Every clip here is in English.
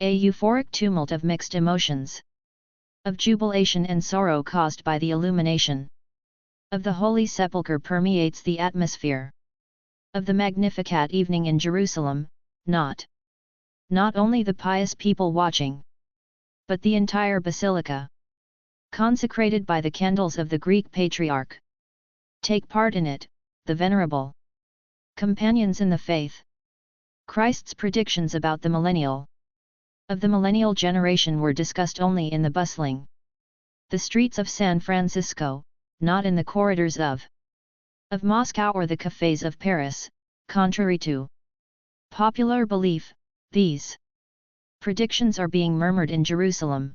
A euphoric tumult of mixed emotions. Of jubilation and sorrow caused by the illumination of the Holy Sepulchre permeates the atmosphere of the Magnificat evening in Jerusalem, not only the pious people watching, but the entire basilica, consecrated by the candles of the Greek Patriarch. Take part in it, the venerable companions in the faith. Christ's predictions about the millennial generation were discussed only in the bustling streets of San Francisco, not in the corridors of Moscow or the cafes of Paris. Contrary to popular belief, these predictions are being murmured in Jerusalem,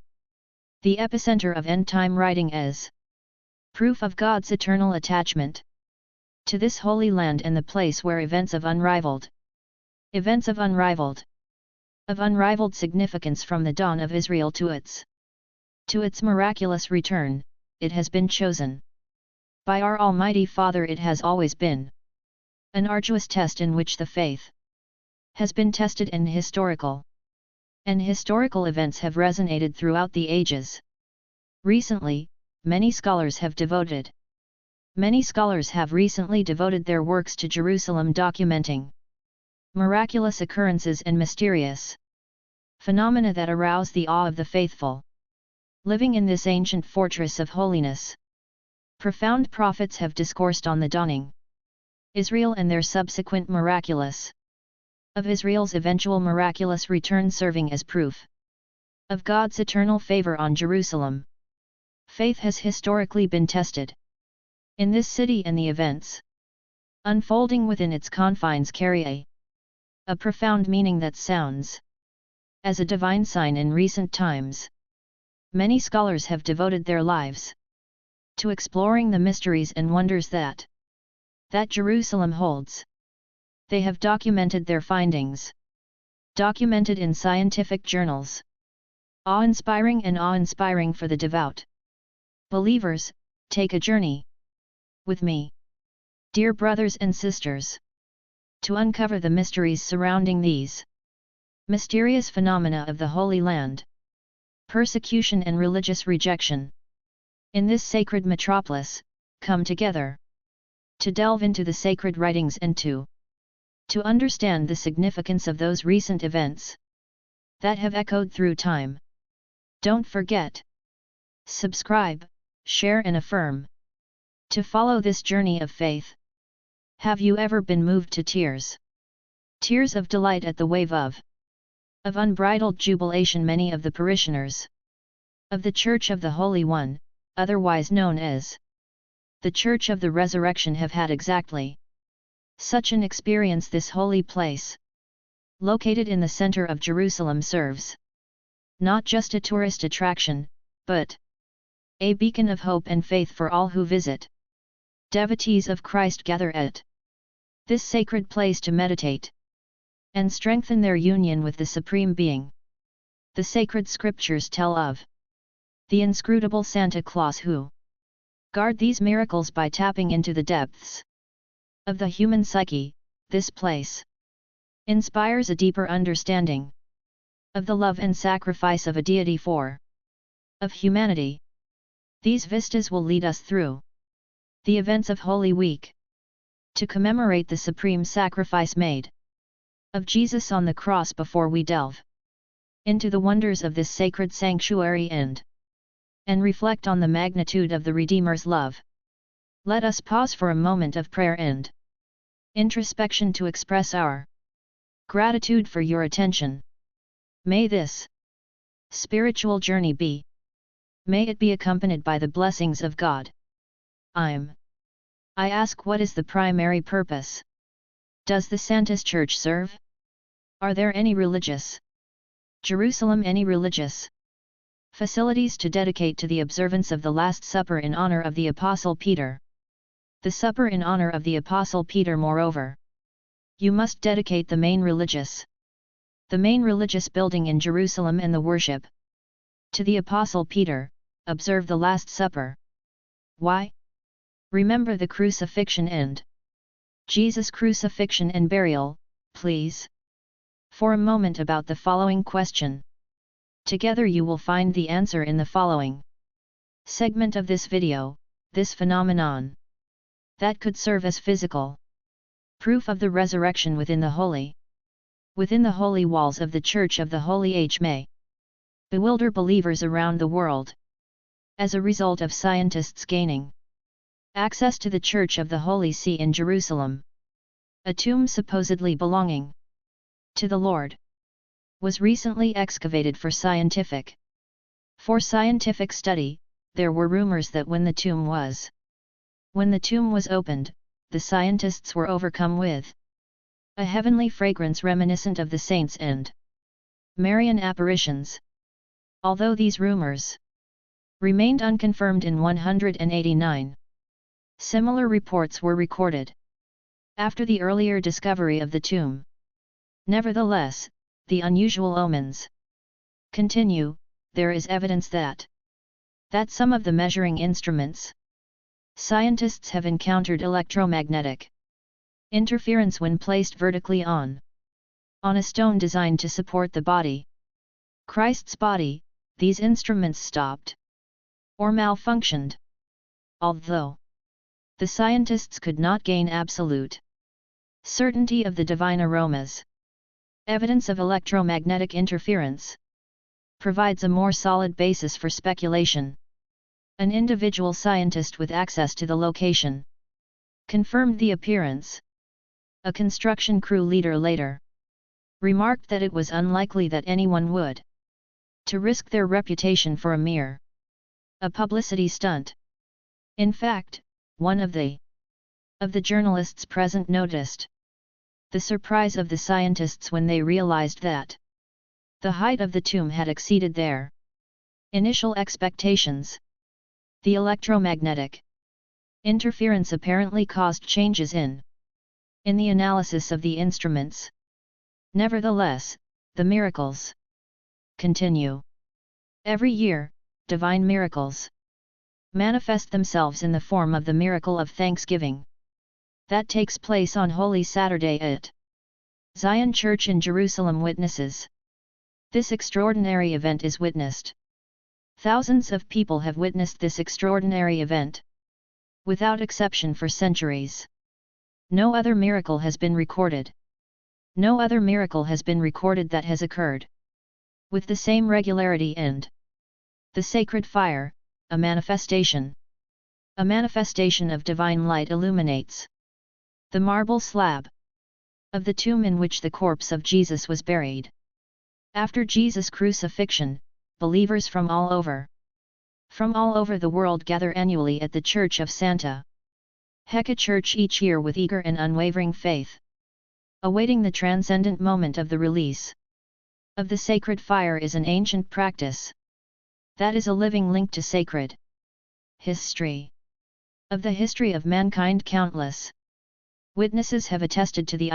the epicenter of end-time writing, as proof of God's eternal attachment to this holy land and the place where events of unrivaled significance from the dawn of Israel to its miraculous return, it has been chosen by our Almighty Father. It has always been an arduous test in which the faith has been tested, and historical events have resonated throughout the ages. Recently, many scholars have recently devoted their works to Jerusalem, documenting miraculous occurrences and mysterious phenomena that arouse the awe of the faithful living in this ancient fortress of holiness. Profound prophets have discoursed on the dawning Israel and their subsequent Israel's eventual miraculous return, serving as proof of God's eternal favor on Jerusalem. Faith has historically been tested in this city, and the events unfolding within its confines carry a profound meaning that sounds as a divine sign in recent times. Many scholars have devoted their lives to exploring the mysteries and wonders that Jerusalem holds. They have documented their findings, documented in scientific journals. Awe-inspiring for the devout believers. Take a journey with me, dear brothers and sisters, to uncover the mysteries surrounding these mysterious phenomena of the Holy Land, persecution and religious rejection. In this sacred metropolis, come together to delve into the sacred writings and to understand the significance of those recent events that have echoed through time. Don't forget, subscribe, share and affirm to follow this journey of faith. Have you ever been moved to tears? Tears of delight at the wave of unbridled jubilation many of the parishioners of the Church of the Holy One, otherwise known as the Church of the Resurrection, have had exactly such an experience. This holy place, located in the center of Jerusalem, serves not just a tourist attraction, but a beacon of hope and faith for all who visit. Devotees of Christ gather at this sacred place to meditate and strengthen their union with the Supreme Being. The sacred scriptures tell of the inscrutable Santa Claus who guard these miracles by tapping into the depths of the human psyche. This place inspires a deeper understanding of the love and sacrifice of a deity of humanity. These vistas will lead us through the events of Holy Week to commemorate the supreme sacrifice made of Jesus on the cross. Before we delve into the wonders of this sacred sanctuary and reflect on the magnitude of the Redeemer's love, let us pause for a moment of prayer and introspection to express our gratitude for your attention. May this spiritual journey may it be accompanied by the blessings of God. I ask, what is the primary purpose? Does the Santa's Church serve? Are there any religious facilities to dedicate to the observance of the Last Supper in honor of the Apostle Peter? The supper in honor of the Apostle Peter. Moreover, you must dedicate the main religious building in Jerusalem and the worship to the Apostle Peter. Observe the Last Supper. Why? Remember the crucifixion and Jesus' crucifixion and burial. Please, for a moment, about the following question: Together you will find the answer in the following segment of this video. This phenomenon that could serve as physical proof of the resurrection within the holy walls of the Church of the Holy Age may bewilder believers around the world. As a result of scientists gaining access to the Church of the Holy See in Jerusalem, a tomb supposedly belonging to the Lord was recently excavated for scientific study. There were rumors that when the tomb was opened, the scientists were overcome with a heavenly fragrance reminiscent of the saints and Marian apparitions. Although these rumors remained unconfirmed in 189, similar reports were recorded after the earlier discovery of the tomb. Nevertheless, the unusual omens continue. There is evidence that some of the measuring instruments scientists have encountered electromagnetic interference when placed vertically on a stone designed to support the body, Christ's body. These instruments stopped or malfunctioned. Although the scientists could not gain absolute certainty of the divine aromas, evidence of electromagnetic interference provides a more solid basis for speculation. An individual scientist with access to the location confirmed the appearance. A construction crew leader later remarked that it was unlikely that anyone would to risk their reputation for a publicity stunt. In fact, one of the journalists present noticed the surprise of the scientists when they realized that the height of the tomb had exceeded their initial expectations. The electromagnetic interference apparently caused changes in the analysis of the instruments. Nevertheless, the miracles continue. Every year, divine miracles manifest themselves in the form of the miracle of Thanksgiving that takes place on Holy Saturday at Zion Church in Jerusalem. Witnesses this extraordinary event is witnessed. Thousands of people have witnessed this extraordinary event, without exception, for centuries. No other miracle has been recorded. No other miracle has been recorded that has occurred with the same regularity and the sacred fire, a manifestation of divine light, illuminates the marble slab of the tomb in which the corpse of Jesus was buried. After Jesus' crucifixion, believers from all over the world gather annually at the Church of Santa Hecca Church each year with eager and unwavering faith, awaiting the transcendent moment of the release of the sacred fire. Is an ancient practice that is a living link to sacred history. Of the history of mankind, countless witnesses have attested to the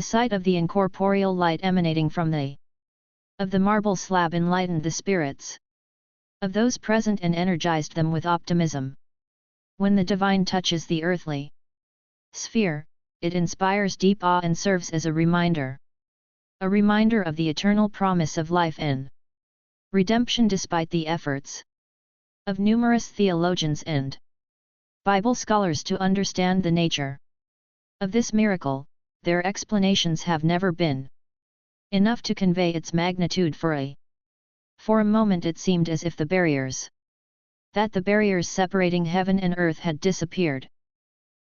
sight of the incorporeal light emanating from the marble slab enlightened the spirits of those present and energized them with optimism. When the divine touches the earthly sphere, it inspires deep awe and serves as a reminder of the eternal promise of life and redemption. Despite the efforts of numerous theologians and Bible scholars to understand the nature of this miracle, their explanations have never been enough to convey its magnitude. For a moment it seemed as if the barriers separating heaven and earth had disappeared,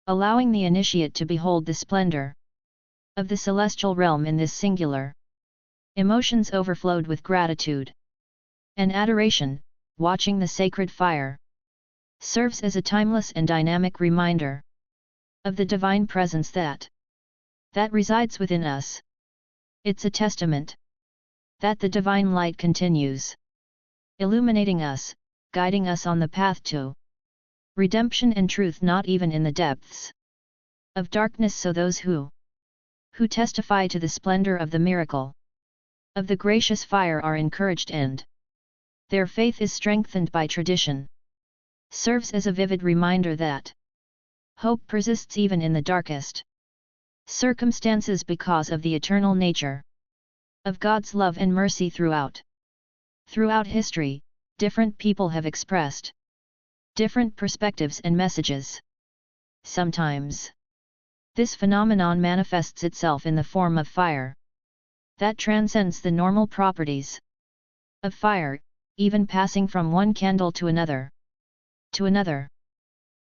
allowing the initiate to behold the splendor of the celestial realm in this singular. Emotions overflowed with gratitude and adoration. Watching the sacred fire serves as a timeless and dynamic reminder of the divine presence that resides within us. It's a testament that the divine light continues illuminating us, guiding us on the path to redemption and truth, not even in the depths of darkness. So those who testify to the splendor of the miracle of the gracious fire are encouraged, and their faith is strengthened by tradition. Serves as a vivid reminder that hope persists even in the darkest circumstances because of the eternal nature of God's love and mercy throughout. Throughout history, different people have expressed different perspectives and messages. Sometimes, this phenomenon manifests itself in the form of fire that transcends the normal properties of fire, even passing from one candle to another,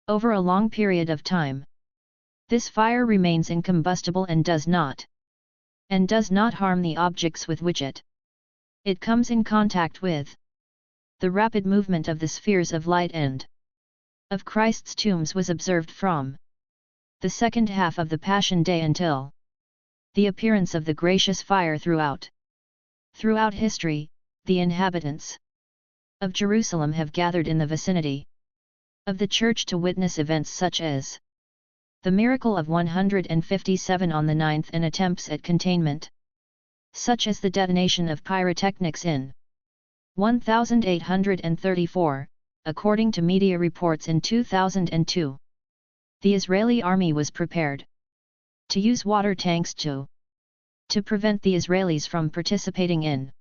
over a long period of time. This fire remains incombustible and does not harm the objects with which it comes in contact with. The rapid movement of the spheres of light and of Christ's tombs was observed from the second half of the Passion Day until the appearance of the gracious fire throughout history. The inhabitants of Jerusalem have gathered in the vicinity of the church to witness events such as the miracle of 157 on the 9th and attempts at containment, such as the detonation of pyrotechnics in 1834, according to media reports in 2002. The Israeli army was prepared to use water tanks to prevent the Israelis from participating in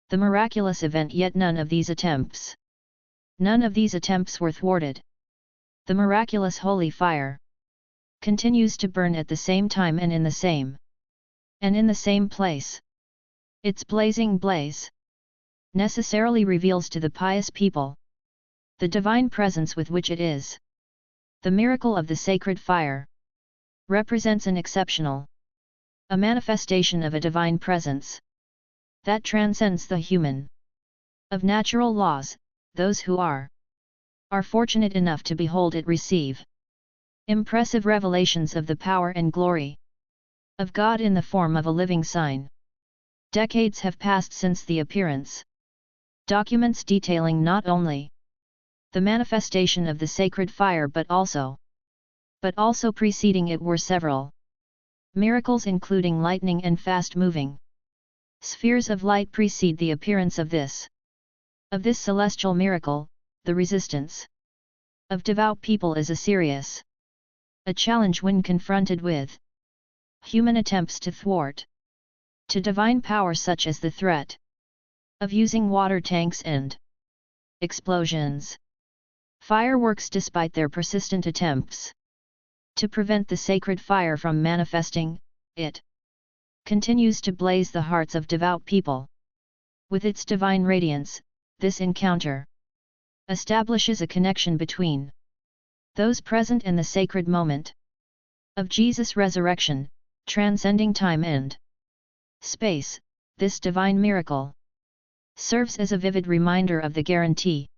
the miraculous event, yet none of these attempts were thwarted. The miraculous holy fire continues to burn at the same time and in the same place. Its blazing blaze necessarily reveals to the pious people the divine presence with which it is. The miracle of the sacred fire represents an exceptional, a manifestation of a divine presence that transcends the human of natural laws. Those who are fortunate enough to behold it receive impressive revelations of the power and glory of God in the form of a living sign. Decades have passed since the appearance. Documents detailing not only the manifestation of the sacred fire but also preceding it were several miracles, including lightning and fast-moving spheres of light precede the appearance of this celestial miracle. The resistance of devout people is a challenge when confronted with human attempts to thwart to divine power, such as the threat of using water tanks and explosions. Fireworks, despite their persistent attempts to prevent the sacred fire from manifesting, it continues to blaze the hearts of devout people with its divine radiance. This encounter establishes a connection between those present and the sacred moment of Jesus' resurrection, transcending time and space. This divine miracle serves as a vivid reminder of the guarantee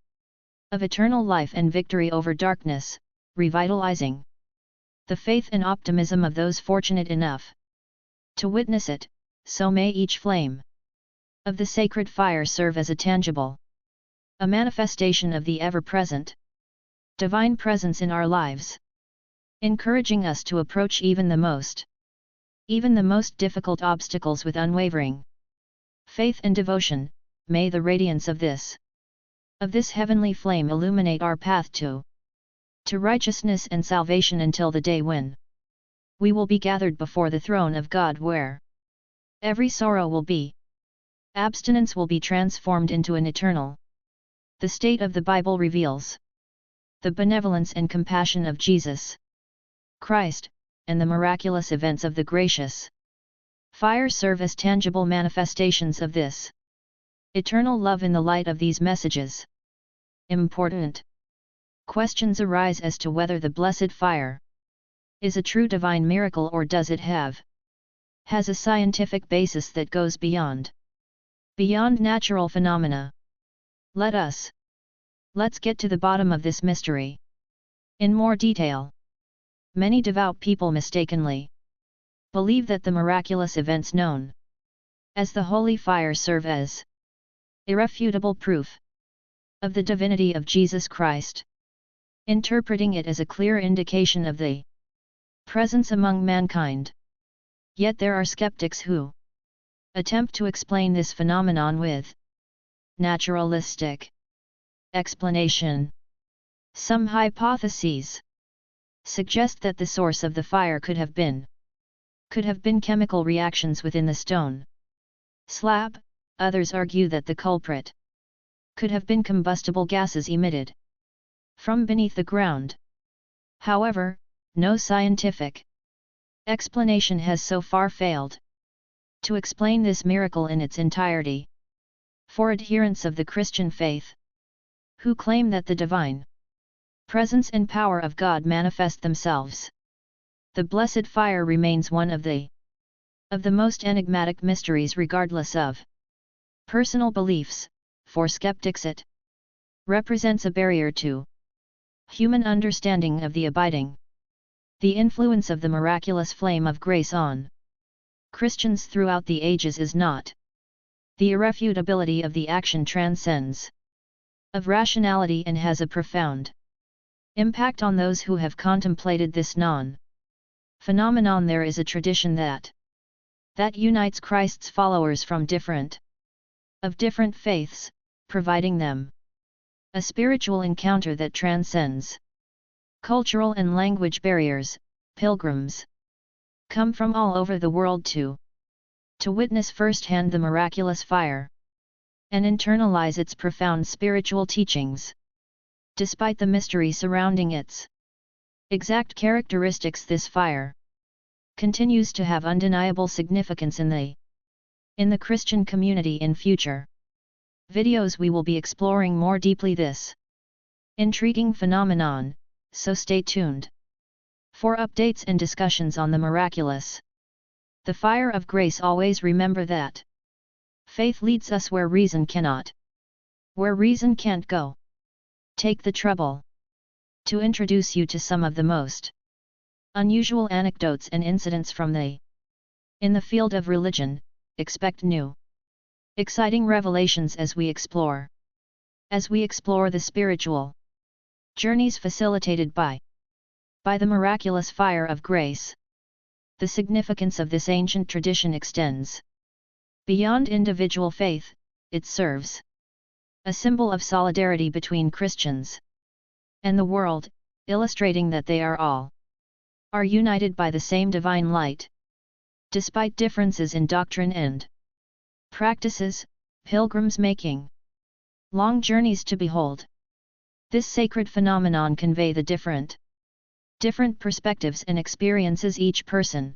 of eternal life and victory over darkness, revitalizing the faith and optimism of those fortunate enough to witness it. So may each flame of the sacred fire serve as a tangible, a manifestation of the ever-present divine presence in our lives, encouraging us to approach even the most difficult obstacles with unwavering faith and devotion. May the radiance of this heavenly flame illuminate our path to righteousness and salvation until the day when we will be gathered before the throne of God, where every sorrow will be abstinence will be transformed into an eternal. The state of the Bible reveals the benevolence and compassion of Jesus Christ, and the miraculous events of the gracious fire serve as tangible manifestations of this eternal love. In the light of these messages, important questions arise as to whether the blessed fire is a true divine miracle, or does it has a scientific basis that goes beyond natural phenomena. Let's get to the bottom of this mystery in more detail. Many devout people mistakenly believe that the miraculous events known as the holy fire serve as irrefutable proof of the divinity of Jesus Christ, interpreting it as a clear indication of the presence among mankind. Yet there are skeptics who attempt to explain this phenomenon with naturalistic explanation. Some hypotheses suggest that the source of the fire could have been chemical reactions within the stone, slab. Others argue that the culprit could have been combustible gases emitted from beneath the ground. However, no scientific explanation has so far failed to explain this miracle in its entirety. For adherents of the Christian faith, who claim that the divine presence and power of God manifest themselves, the blessed fire remains one of the most enigmatic mysteries regardless of personal beliefs. For skeptics it represents a barrier to human understanding of the abiding, the influence of the miraculous flame of grace on Christians throughout the ages is not. The irrefutability of the action transcends of rationality and has a profound impact on those who have contemplated this phenomenon. There is a tradition that unites Christ's followers from different faiths, providing them a spiritual encounter that transcends cultural and language barriers. Pilgrims come from all over the world to witness firsthand the miraculous fire and internalize its profound spiritual teachings. Despite the mystery surrounding its exact characteristics, this fire continues to have undeniable significance in the Christian community. In future videos we will be exploring more deeply this intriguing phenomenon, so stay tuned for updates and discussions on the miraculous. The fire of grace. Always remember that faith leads us where reason cannot, where reason can't go. Take the trouble to introduce you to some of the most unusual anecdotes and incidents from in the field of religion. Expect new, exciting revelations as we explore the spiritual journeys facilitated by the miraculous fire of grace. The significance of this ancient tradition extends beyond individual faith. It serves a symbol of solidarity between Christians and the world, illustrating that they are united by the same divine light. Despite differences in doctrine and practices, pilgrims making long journeys to behold this sacred phenomenon convey the different perspectives and experiences. Each person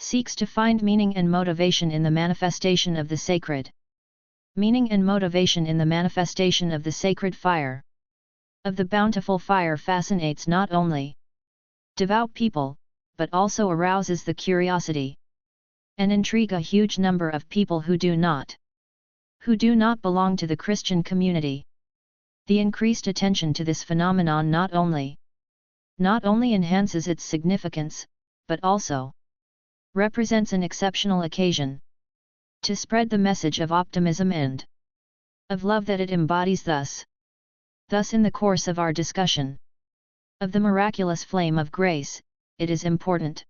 seeks to find meaning and motivation in the manifestation of the sacred. Meaning and motivation in the manifestation of the sacred fire of the bountiful fire fascinates not only devout people, but also arouses the curiosity and intrigue a huge number of people who do not belong to the Christian community. The increased attention to this phenomenon not only enhances its significance, but also represents an exceptional occasion to spread the message of optimism and of love that it embodies. Thus in the course of our discussion of the miraculous flame of grace, it is important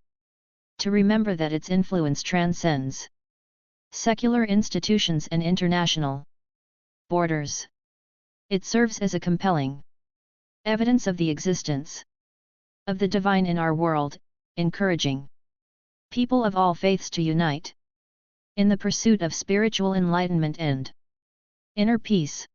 to remember that its influence transcends secular institutions and international borders. It serves as a compelling evidence of the existence of the divine in our world, encouraging people of all faiths to unite in the pursuit of spiritual enlightenment and inner peace.